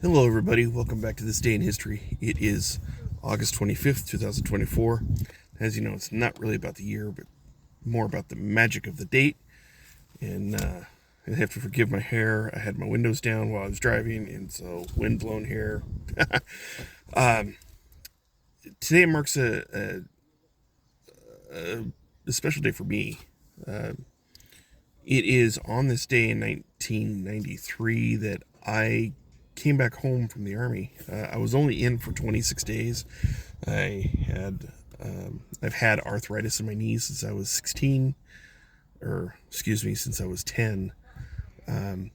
Hello, everybody. Welcome back to this day in history. It is August 25th, 2024. As you know, it's not really about the year, but more about the magic of the date. And I have to forgive my hair. I had my windows down while I was driving, and so wind-blown hair. um, Today marks a special day for me. Uh, it is on this day in 1993 that I came back home from the army. I was only in for 26 days. I had I've had arthritis in my knees since I was 16, or excuse me, since I was 10. Um,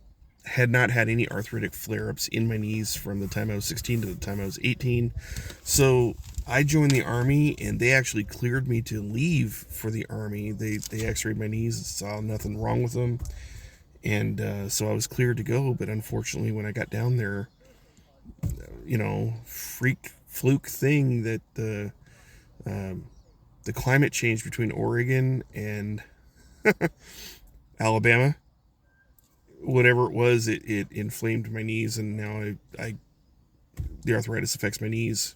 had not had any arthritic flare-ups in my knees from the time I was 16 to the time I was 18. So I joined the army, and they actually cleared me to leave for the army. They x-rayed my knees and saw nothing wrong with them, and so I was cleared to go. But unfortunately, when I got down there, freak fluke thing that the climate change between Oregon and Alabama, whatever it was, it inflamed my knees, and now I the arthritis affects my knees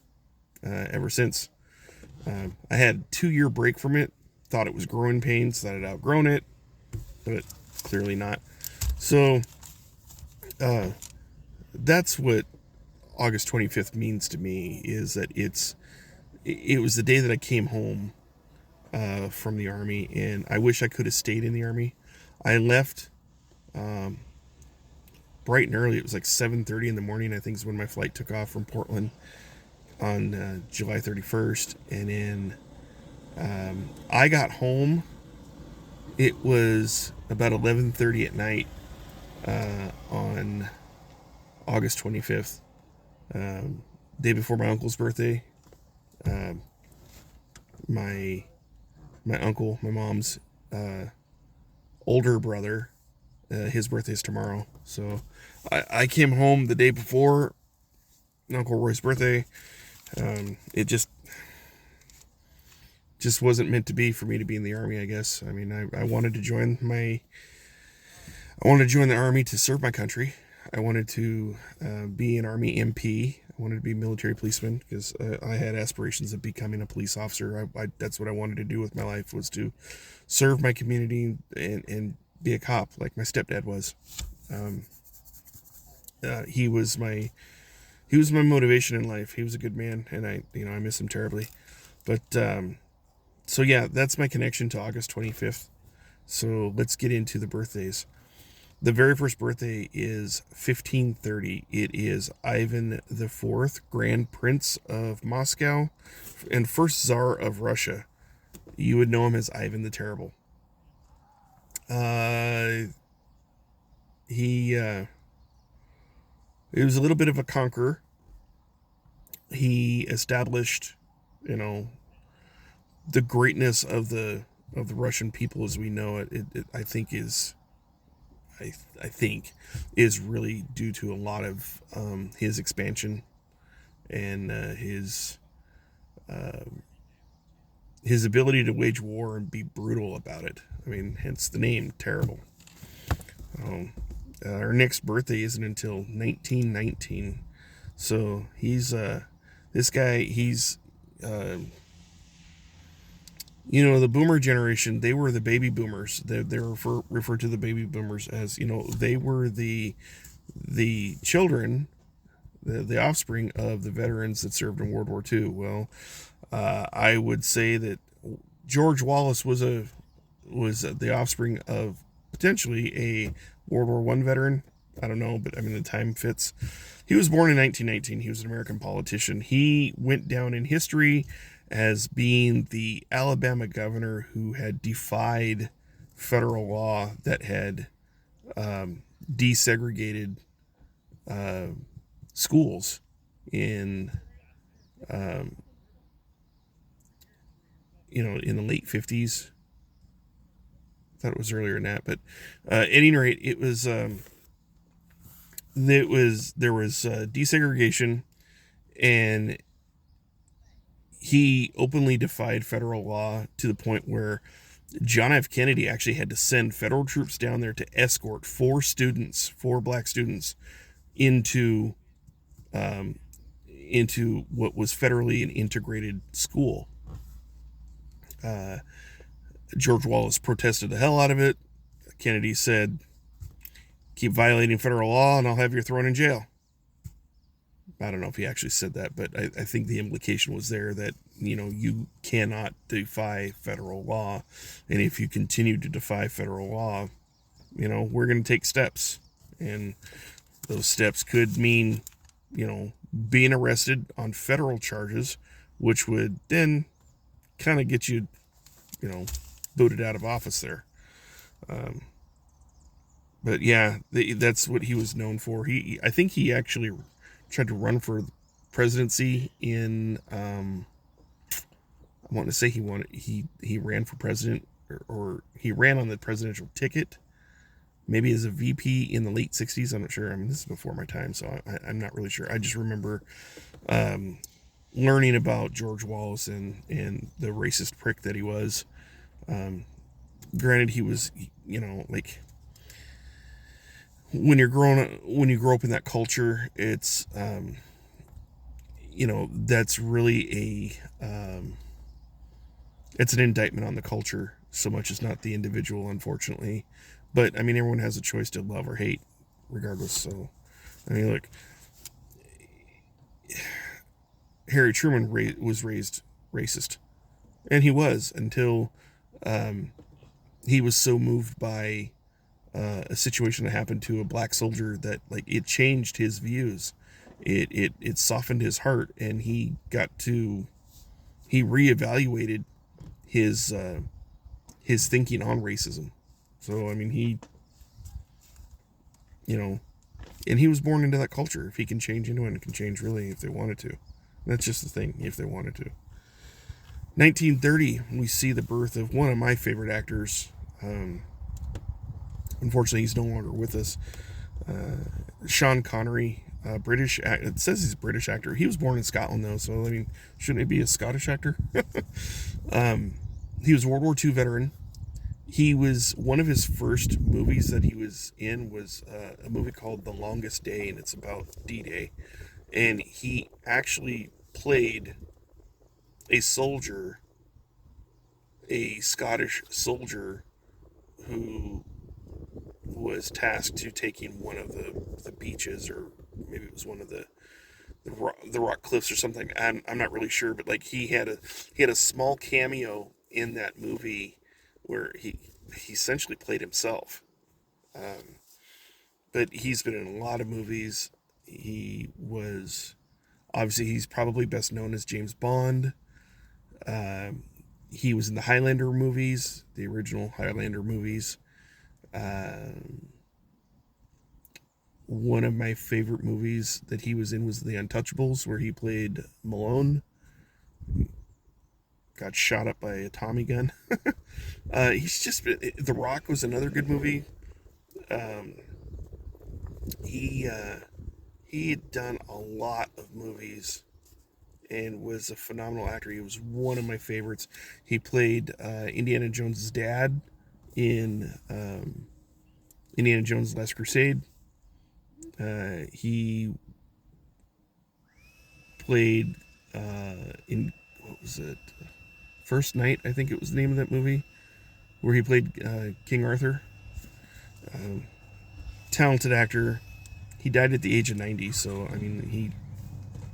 ever since. I had a 2-year break from it. Thought it was growing pains, that I'd outgrown it, but clearly not. So that's what August 25th means to me, is that it was the day that I came home from the army, and I wish I could have stayed in the army. I left bright and early. It was like 7:30 in the morning, I think, is when my flight took off from Portland on July 31st, and then I got home. It was about 11:30 at night on August 25th, day before my uncle's birthday. Um, my my uncle, my mom's older brother, his birthday's tomorrow. So I came home the day before Uncle Roy's birthday. It just wasn't meant to be for me to be in the army, I guess. I mean, I wanted to join the army to serve my country. I wanted to be an Army MP. I wanted to be a military policeman because I had aspirations of becoming a police officer. That's what I wanted to do with my life, was to serve my community and be a cop like my stepdad was. Um, he was my motivation in life. He was a good man, and I miss him terribly. But so yeah, that's my connection to August 25th. So let's get into the birthdays. The very first birthday is 1530. It is Ivan the Fourth, Grand Prince of Moscow and first Tsar of Russia. You would know him as Ivan the Terrible. Uh, he was a little bit of a conqueror. He established, you know, the greatness of the Russian people as we know it. I think I think is really due to a lot of his expansion and uh, his ability to wage war and be brutal about it. I mean, hence the name Terrible. Um, our next birthday isn't until 1919, so he's this guy. He's uh, the boomer generation. They were the baby boomers. They referred to the baby boomers as, they were the children, the offspring of the veterans that served in World War II. Well, I would say that George Wallace was the offspring of potentially a World War One veteran. I don't know, but I mean the time fits. He was born in 1919. He was an American politician. He went down in history as being the Alabama governor who had defied federal law that had desegregated uh, schools in in the late 50s. I thought it was earlier than that, but at any rate, there was desegregation, and he openly defied federal law to the point where John F. Kennedy actually had to send federal troops down there to escort four black students into into what was federally an integrated school. George Wallace protested the hell out of it. Kennedy said, "Keep violating federal law and I'll have you thrown in jail." I don't know if he actually said that, but I think the implication was there that, you cannot defy federal law. And if you continue to defy federal law, we're going to take steps. And those steps could mean, being arrested on federal charges, which would then kind of get you, booted out of office there. But yeah, that's what he was known for. I think he actually tried to run for presidency in, I want to say he ran for president, or he ran on the presidential ticket, maybe as a VP in the late 60s. I'm not sure. I mean, this is before my time, so I'm not really sure. I just remember learning about George Wallace and the racist prick that he was. Granted, he was, like, when you grow up in that culture, it's, that's really it's an indictment on the culture so much as not the individual, unfortunately. But I mean, everyone has a choice to love or hate, regardless. So, I mean, look, Harry Truman was raised racist, and he was until he was so moved by a situation that happened to a black soldier that, like, it changed his views. It softened his heart, and he reevaluated his thinking on racism. So I mean, and he was born into that culture. If he can change into it, it can change really if they wanted to. That's just the thing, if they wanted to. 1930, we see the birth of one of my favorite actors. Unfortunately, he's no longer with us. Sean Connery, British. It says he's a British actor. He was born in Scotland, though, so I mean, shouldn't he be a Scottish actor? He was a World War II veteran. He was, one of his first movies that he was in was a movie called The Longest Day, and it's about D-Day. And he actually played a soldier, a Scottish soldier, who was tasked to taking one of the beaches, or maybe it was one of the rock cliffs or something. I'm not really sure, but like he had a small cameo in that movie where he essentially played himself. But he's been in a lot of movies. He's probably best known as James Bond. He was in the Highlander movies, the original Highlander movies. One of my favorite movies that he was in was The Untouchables, where he played Malone. Got shot up by a Tommy gun. He's just been, The Rock was another good movie. He had done a lot of movies and was a phenomenal actor. He was one of my favorites. He played Indiana Jones' dad in Indiana Jones' Last Crusade. He played in, what was it? First Night, I think it was the name of that movie, where he played King Arthur. Talented actor. He died at the age of 90, so I mean,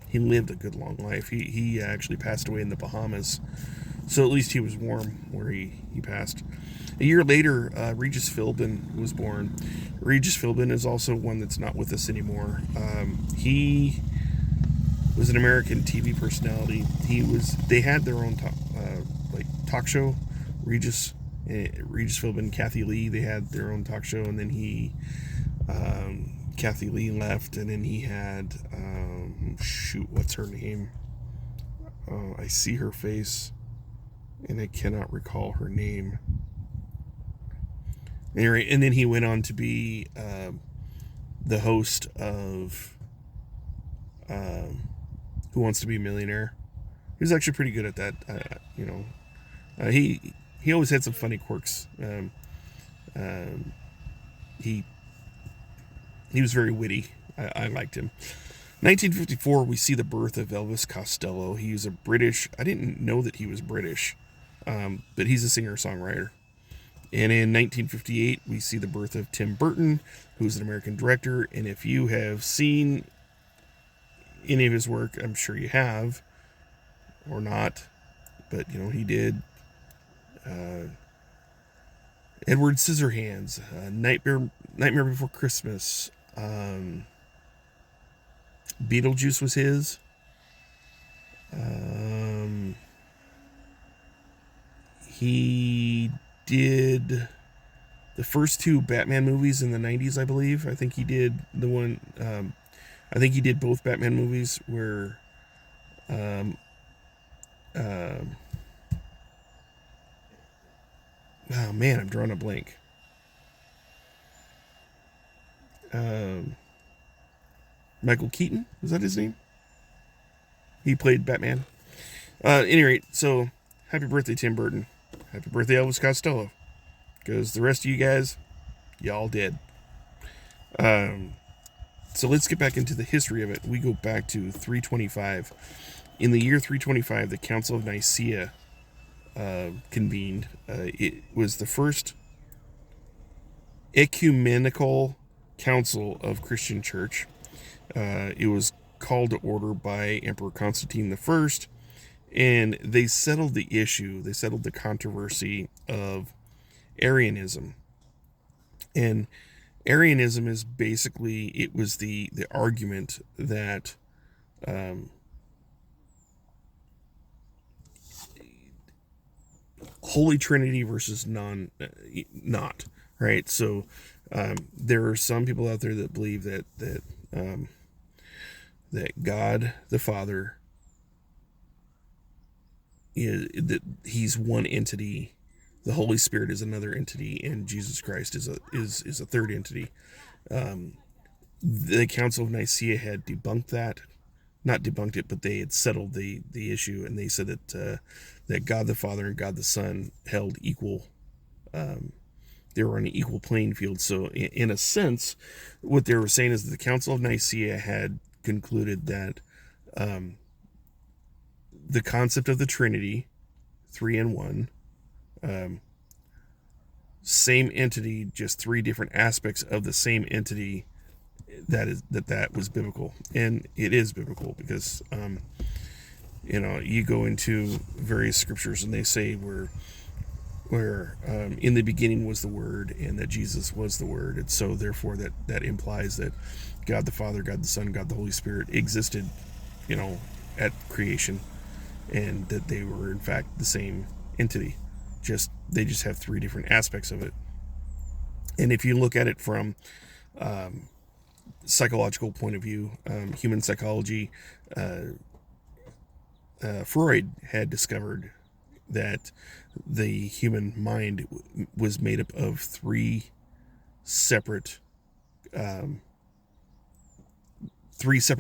he lived a good long life. He actually passed away in the Bahamas, so at least he was warm where he passed. A year later, Regis Philbin was born. Regis Philbin is also one that's not with us anymore. He was an American TV personality. They had their own talk show. Regis Philbin, Kathy Lee, they had their own talk show, and then Kathy Lee left, and then he had, what's her name? I see her face, and I cannot recall her name. Anyway, and then he went on to be the host of Who Wants to Be a Millionaire. He was actually pretty good at that. He always had some funny quirks. He was very witty. I liked him. 1954, we see the birth of Elvis Costello. He was a British. I didn't know that he was British, but he's a singer-songwriter. And in 1958, we see the birth of Tim Burton, who's an American director. And if you have seen any of his work, I'm sure you have, or not, but he did Edward Scissorhands, Nightmare Before Christmas, Beetlejuice was his. He did the first two Batman movies in the 90s, I believe. I think he did the one. I think he did both Batman movies where. Oh man, I'm drawing a blank. Michael Keaton, was that his name? He played Batman. At any rate, so happy birthday, Tim Burton. Happy birthday, Elvis Costello. Because the rest of you guys, y'all did. So let's get back into the history of it. We go back to 325. In the year 325, the Council of Nicaea convened. It was the first ecumenical council of Christian church. It was called to order by Emperor Constantine I, and they settled the issue. They settled the controversy of Arianism. And Arianism is basically, it was the argument that Holy Trinity versus not, right? So there are some people out there that believe that God the Father that he's one entity, the Holy Spirit is another entity, and Jesus Christ is a third entity. The Council of Nicaea had debunked that, not debunked it, but they had settled the issue, and they said that God the Father and God the Son held equal. They were on an equal playing field. So in a sense, what they were saying is that the Council of Nicaea had concluded that the concept of the Trinity, 3 in 1, same entity, just three different aspects of the same entity, that was biblical. And it is biblical because you go into various scriptures and they say where in the beginning was the Word, and that Jesus was the Word, and so therefore that implies that God the Father, God the Son, God the Holy Spirit existed at creation, and that they were in fact the same entity. They just have three different aspects of it. And if you look at it from psychological point of view, human psychology, Freud had discovered that the human mind was made up of three separate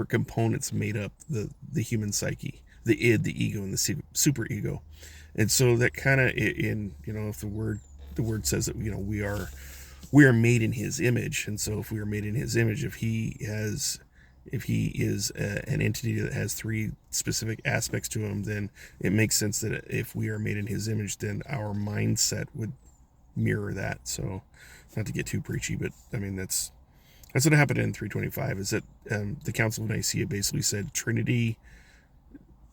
components made up the human psyche: the id, the ego, and the superego. And so that kind of, if the word says that we are made in His image, and so if we are made in His image, if He is an entity that has three specific aspects to him, then it makes sense that if we are made in His image, then our mindset would mirror that. So, not to get too preachy, but I mean that's what happened in 325. Is that the Council of Nicaea basically said Trinity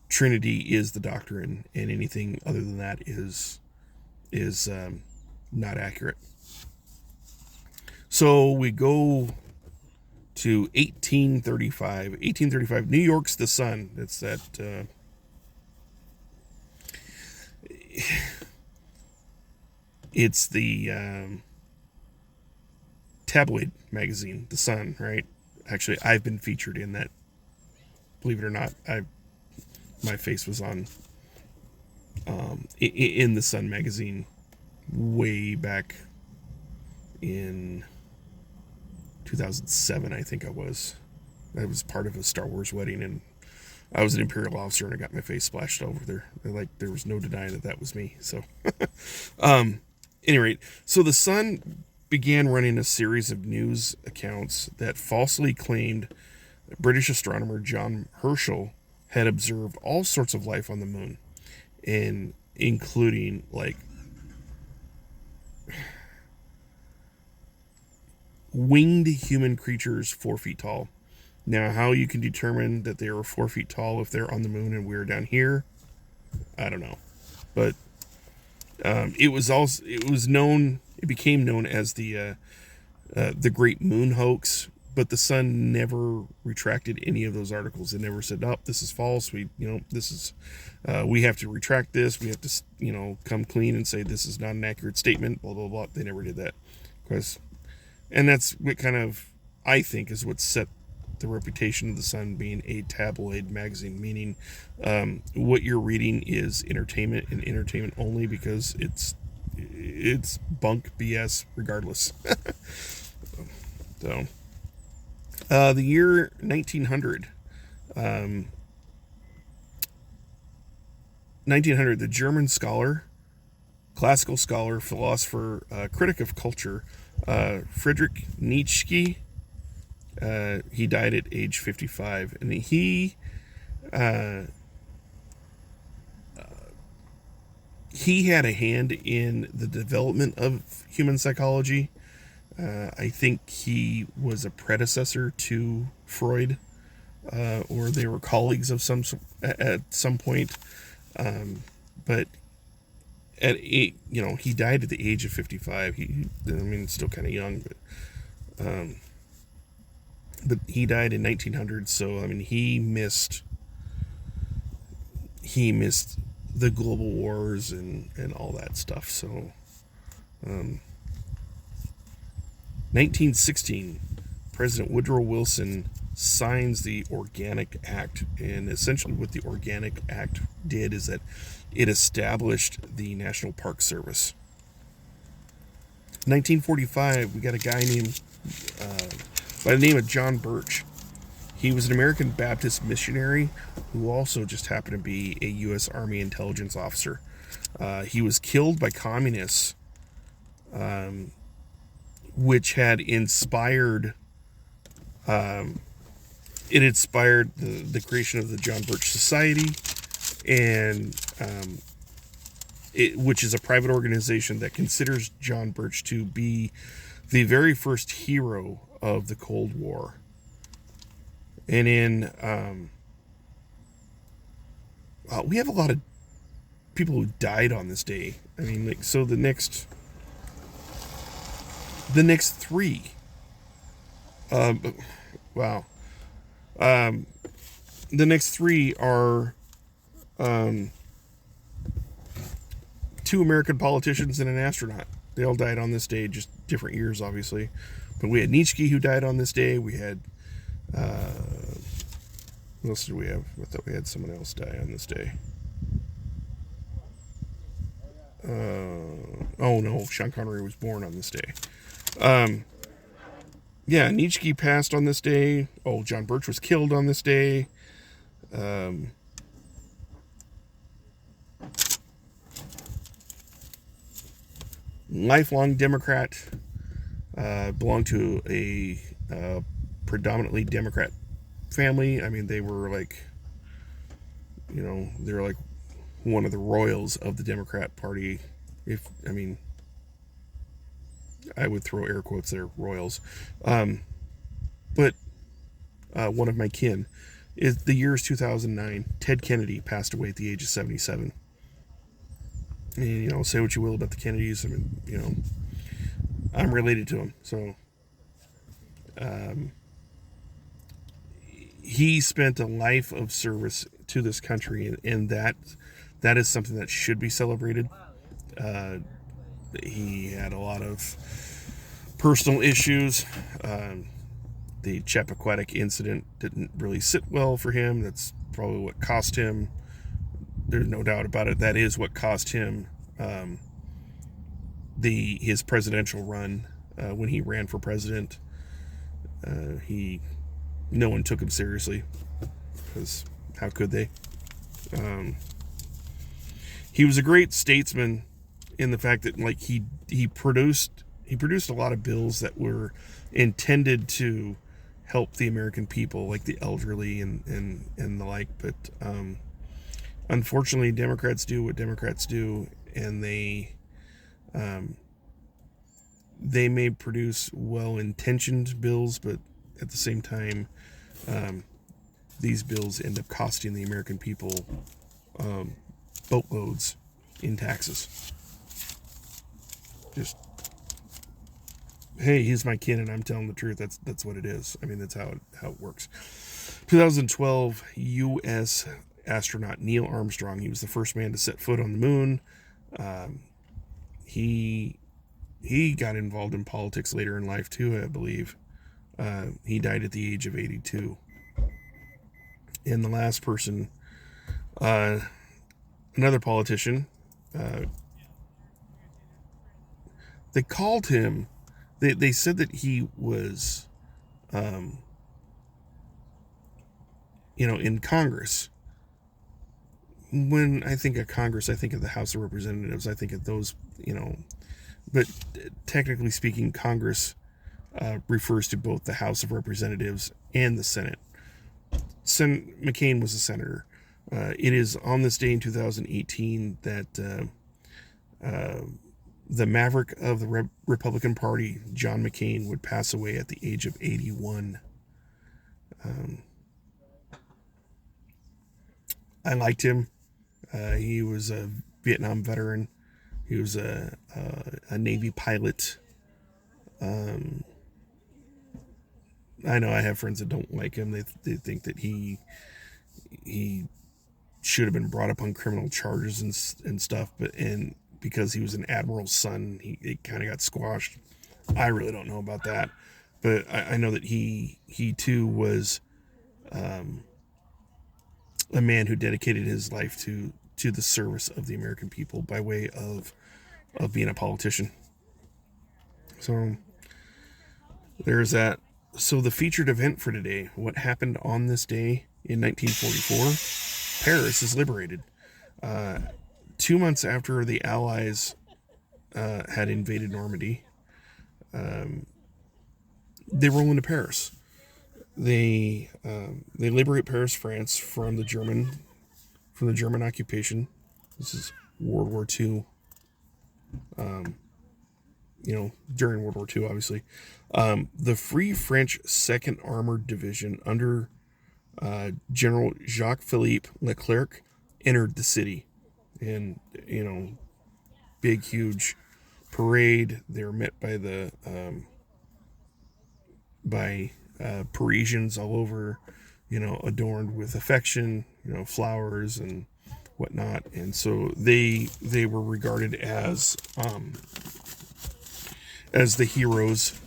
is the doctrine, and anything other than that is not accurate. So we go to 1835. 1835, New York's the Sun. It's that it's the tabloid magazine, The Sun, right? Actually, I've been featured in that. Believe it or not, my face was on in the Sun magazine way back in 2007, I think I was part of a Star Wars wedding, and I was an Imperial officer, and I got my face splashed over there. There was no denying that was me. So, any rate, so the Sun began running a series of news accounts that falsely claimed British astronomer John Herschel had observed all sorts of life on the moon, and including like winged human creatures 4 feet tall. Now, how you can determine that they are 4 feet tall if they're on the moon and we're down here, I don't know. But it became known as the Great Moon Hoax. But the Sun never retracted any of those articles. It never said, "Oh, this is false. We have to retract this. We have to, come clean and say this is not an accurate statement." Blah blah blah. They never did that, and that's what kind of, I think, is what set the reputation of the Sun being a tabloid magazine, meaning what you're reading is entertainment and entertainment only, because it's bunk BS regardless. So. The year 1900, 1900, the German scholar, classical scholar, philosopher, critic of culture, Friedrich Nietzsche, he died at age 55, and he had a hand in the development of human psychology. I think he was a predecessor to Freud, or they were colleagues of at some point. But he died at the age of 55. Still kind of young, but he died in 1900. So he missed the global wars and all that stuff. So. 1916, President Woodrow Wilson signs the Organic Act, and essentially what the Organic Act did is that it established the National Park Service. 1945, we got a guy named by the name of John Birch. He was an American Baptist missionary who also just happened to be a U.S. Army intelligence officer. He was killed by communists, which had inspired the creation of the John Birch Society, and which is a private organization that considers John Birch to be the very first hero of the Cold War. And we have a lot of people who died on this day. So the next three. Wow. The next three are 2 American politicians and an astronaut. They all died on this day, just different years, obviously. But we had Nietzsche, who died on this day. We had what else did we have? I thought we had someone else die on this day. Oh no, Sean Connery was born on this day. Nietzsche passed on this day. Oh, John Birch was killed on this day. Lifelong Democrat, belonged to a predominantly Democrat family. They were they were like one of the royals of the Democrat Party. I would throw air quotes there, royals. But one of my kin, the year is 2009. Ted Kennedy passed away at the age of 77. And, say what you will about the Kennedys. I'm related to him. So, he spent a life of service to this country, and that is something that should be celebrated. He had a lot of personal issues. The Chappaquiddick incident didn't really sit well for him. That's probably what cost him. There's no doubt about it. That is what cost him his presidential run when he ran for president. No one took him seriously, because how could they? He was a great statesman in the fact that he produced a lot of bills that were intended to help the American people, like the elderly and the like. But unfortunately, Democrats do what Democrats do, and they may produce well-intentioned bills, but at the same time, these bills end up costing the American people boatloads in taxes. Just, hey, he's my kid and I'm telling the truth. That's what it is. I mean, that's how it works. 2012 U.S. astronaut Neil Armstrong. He was the first man to set foot on the moon. He got involved in politics later in life too, I believe. He died at the age of 82. And the last person, another politician, they called him, they said that he was, in Congress. When I think of Congress, I think of the House of Representatives. I think of those, but technically speaking, Congress refers to both the House of Representatives and the Senate. McCain was a senator. It is on this day in 2018 that the maverick of the Republican Party, John McCain, would pass away at the age of 81. I liked him. He was a Vietnam veteran. He was a Navy pilot. I know I have friends that don't like him. They think that he should have been brought up on criminal charges and stuff, and because he was an admiral's son, he kind of got squashed. I really don't know about that, but I know that he too was a man who dedicated his life to the service of the American people by way of being a politician. So there's that. So the featured event for today, what happened on this day in 1944? Paris is liberated. 2 months after the Allies had invaded Normandy, they roll into Paris. They liberate Paris, France, from the German occupation. This is World War II. During World War II, obviously. The Free French 2nd Armored Division under General Jacques-Philippe Leclerc entered the city. And, big, huge parade. They were met by Parisians all over, adorned with affection, flowers and whatnot. And so they were regarded as the heroes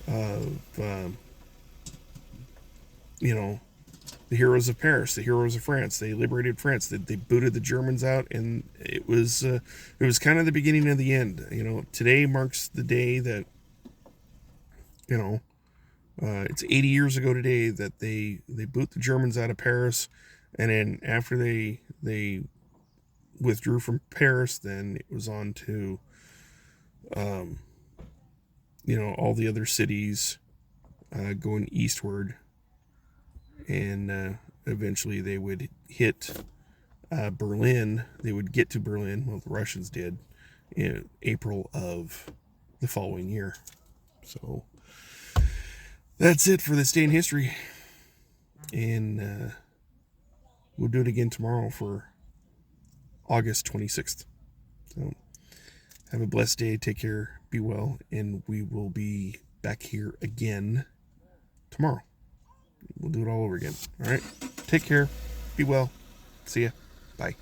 of, the heroes of Paris, the heroes of France. They liberated France. They booted the Germans out, and it was kind of the beginning of the end. Today marks the day that, it's 80 years ago today that they boot the Germans out of Paris, and then after they withdrew from Paris, then it was on to, all the other cities going eastward, and eventually they would hit Berlin. They would get to Berlin, well, the Russians did, in April of the following year. So that's it for this day in history, and we'll do it again tomorrow for August 26th. So have a blessed day. Take care. Be well. And we will be back here again tomorrow. We'll do it all over again. All right. Take care. Be well. See ya. Bye.